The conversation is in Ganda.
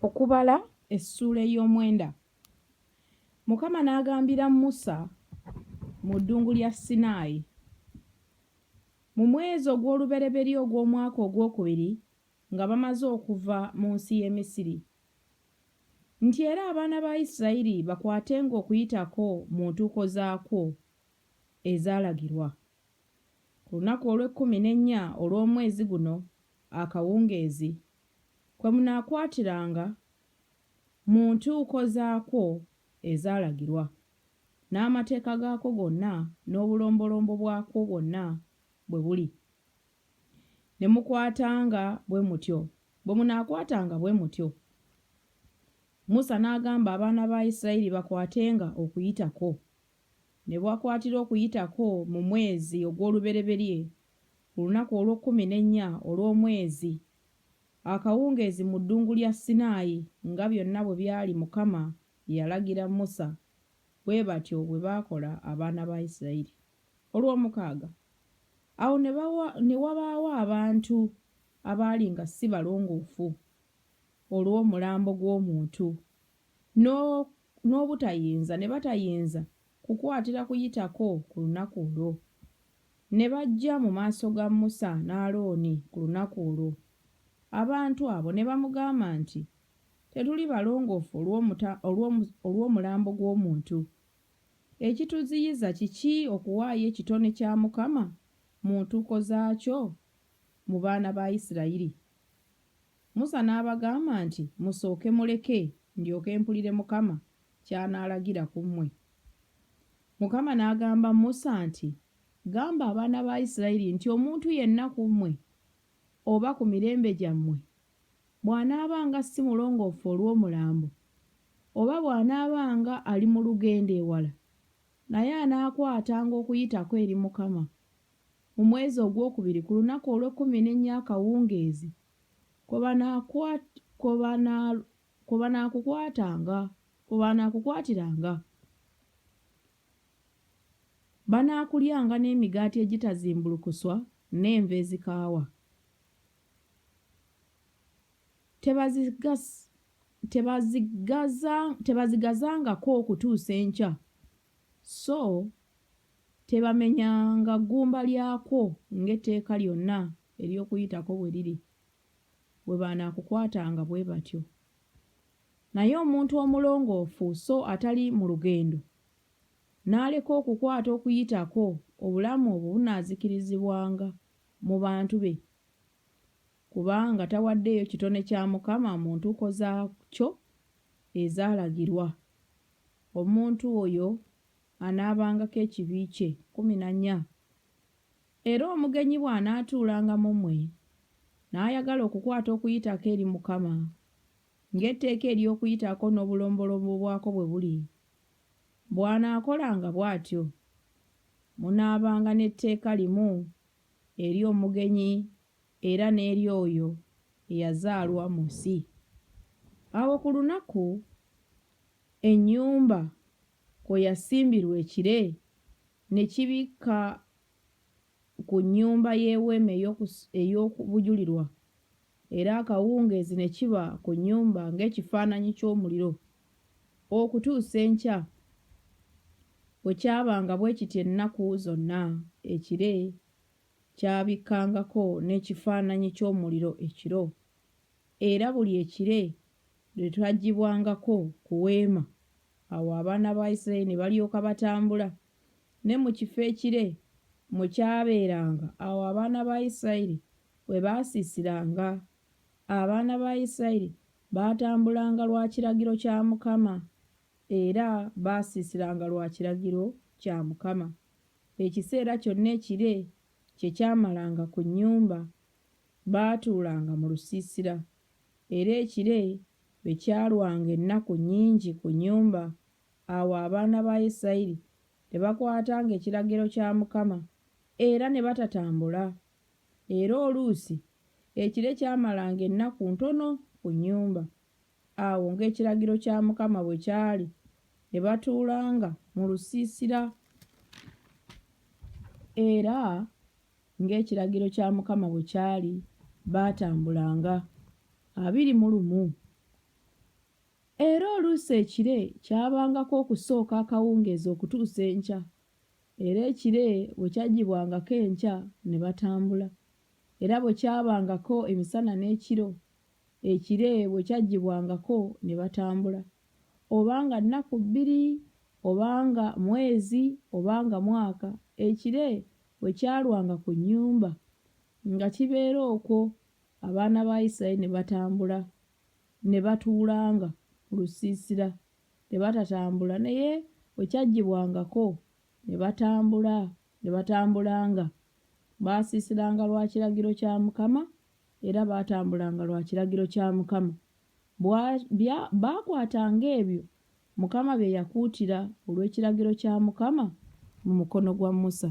Okubala essuula ey'omwenda. Mukama n'agambira Musa mu ddungu lya Sinaayi mu mwezi ogw'olubereberye ogw'omwaka ogwokubiri nga bamaze okuva mu nsi y'e Misiri nti era abaana ba Isirayiri bakwatenga okuyitako mu ntuuko zaakwo ezaalagirwa ku lunaku olw'14 olw'omwezi guno akawungeezi kwe munaakwatiranga mu ntuuko zaakwo ezaalagirwa n'amateeka gaako gonna n'obulombolombo bwako bwonna bwe buli. Ne mukwatanga bwe mutyo, bwe munaakwatanga bwe mutyo. Musa n'agamba abaana ba Isirayiri bakwatenga okuyitako. Ne bakwatira okuyitako mu mwezi ogw'olubereberye ku lunaku olw'14 olw'omwezi akawungeezi mu ddungu lya Sinaayi nga byonna bwe byali Mukama bye yalagira Musa, bwe batyo bwe baakola abaana ba Isirayiri. Olw'omukaaga awo ne wabaawo abantu abaali nga si balongoofu olw'omulambo gw'omuntu n'obutayinza ne batayinza kukwatira kuyitako ku lunaku olwo. Ne bajja mu maaso ga Musa ne Alooni ku lunaku olwo. Abantu abo ne bamugamba nti, tetuli balongoofu olw'omulambo gw'omuntu. Ekituziyiza kiki okuwaayo ekitone kya Mukama mu ntuuko zaakyo mu baana ba Isirayiri? Musa n'abagamba nti, musooke muleke ndyoke mpulire Mukama ky'anaalagira ku mmwe. Mukama n'agamba Musa nti, gamba abaana ba Isirayiri nti omuntu yenna ku mmwe oba ku mirembe gyammwe bw'anaabanga si mulongoofu olw'omulambo oba bw'anaabanga ali mu lugendo ewala, naye anaakwatanga okuyitako eri Mukama mu mwezi ogwokubiri ku lunaku olw'14 akawungeezi kwe banaakukwatiranga. Banaakulyanga n'emigaati egitazimbulukuswa n'enva ezikaawa. Tebazigazangako okutuusa enkya, so tebamenyanga ggumba lyakwo ng'etteeka lyonna ery'okuyitako bwe liri, bwe banaakukwatanga bwe batyo. Naye omuntu omulongoofu so atali mu lugendo n'aleka okukwata okuyitako, obulamu obwo bunaazikirizibwanga mu bantu be, kubanga tawaddeeyo kitone kya Mukama mu ntuuko zaakyo ezaalagirwa. Omuntu oyo anaabangako ekibi kye. 14 Era omugenyi bw'anaatuulanga mu mmwe n'ayagala okukwata okuyitako eri Mukama ng'etteeka ery'okuyitako n'obulombolombo bwako bwe buli, bw'anaakolanga bw'atyo, munaabanga n'etteeka limu eri omugenyi era n'eri oyo eyazaalwa mu nsi. Awo ku lunaku ennyumba kwe yasimbirwa ekire ne kibikka ku nnyumba y'eweema ey'okubujulirwa, era akawungeezi ne kiba ku nnyumba ng'ekifaananyi ky'omuliro, okutuusa enkya. Bwe kyabanga bwe kityo ennaku zonna, ekire kyabikkangako n'ekifaananyi ky'omuliro ekiro, era buli ekire lwe twaggyibwangako ku weema, awo abaana ba Isirayiri ne balyoka batambula ne mu kifo ekire mwe kyabeeranga. Awo abaana ba Isirayiri bwe baasiisiranga, abaana ba Isirayiri baatambulanga lwa kiragiro kya Mukama era baasiisiranga lwa kiragiro kya Mukama. Ekiseera kyonna ekire kye kyamalanga ku nnyumba baatuulanga mu lusiisira, era ekire bwe kyalwanga ennaku nnyingi ku nnyumba, awo abaana ba Isirayiri ne bakwatanga ekiragiro kya Mukama era ne batatambula. Era oluusi ekire kyamalanga ennaku ntono ku nnyumba, awo ng'ekiragiro kya Mukama bwe kyali, ne batuulanga mu lusiisira era ng'ekiragiro kya Mukama bwe kyali baatambulanga. 21 Era oluusi ekire kyabangako okusooka akawungeezi okutuusa enkya. Era ekire bwe kyaggyibwangako enkya ne batambula. Era bwe kyabangako emisana n'ekiro, ekire bwe kyaggyibwangako ne batambula. Obanga nnaku bbiri, obanga mwezi, obanga mwaka, ekire bwe kyalwanga ku nnyumba nga kibeera okwo, abaana ba Isirayiri ne batambula ne batuulanga ku lusiisira, ne batatambula. Naye bwe kyaggyibwangako ne batambulanga. Baasiisiranga lwa kiragiro kya Mukama era baatambulanga lwa kiragiro kya Mukama. Baakwatanga ebyo Mukama bye yakuutira olw'ekiragiro kya Mukama mu mukono gwa Musa.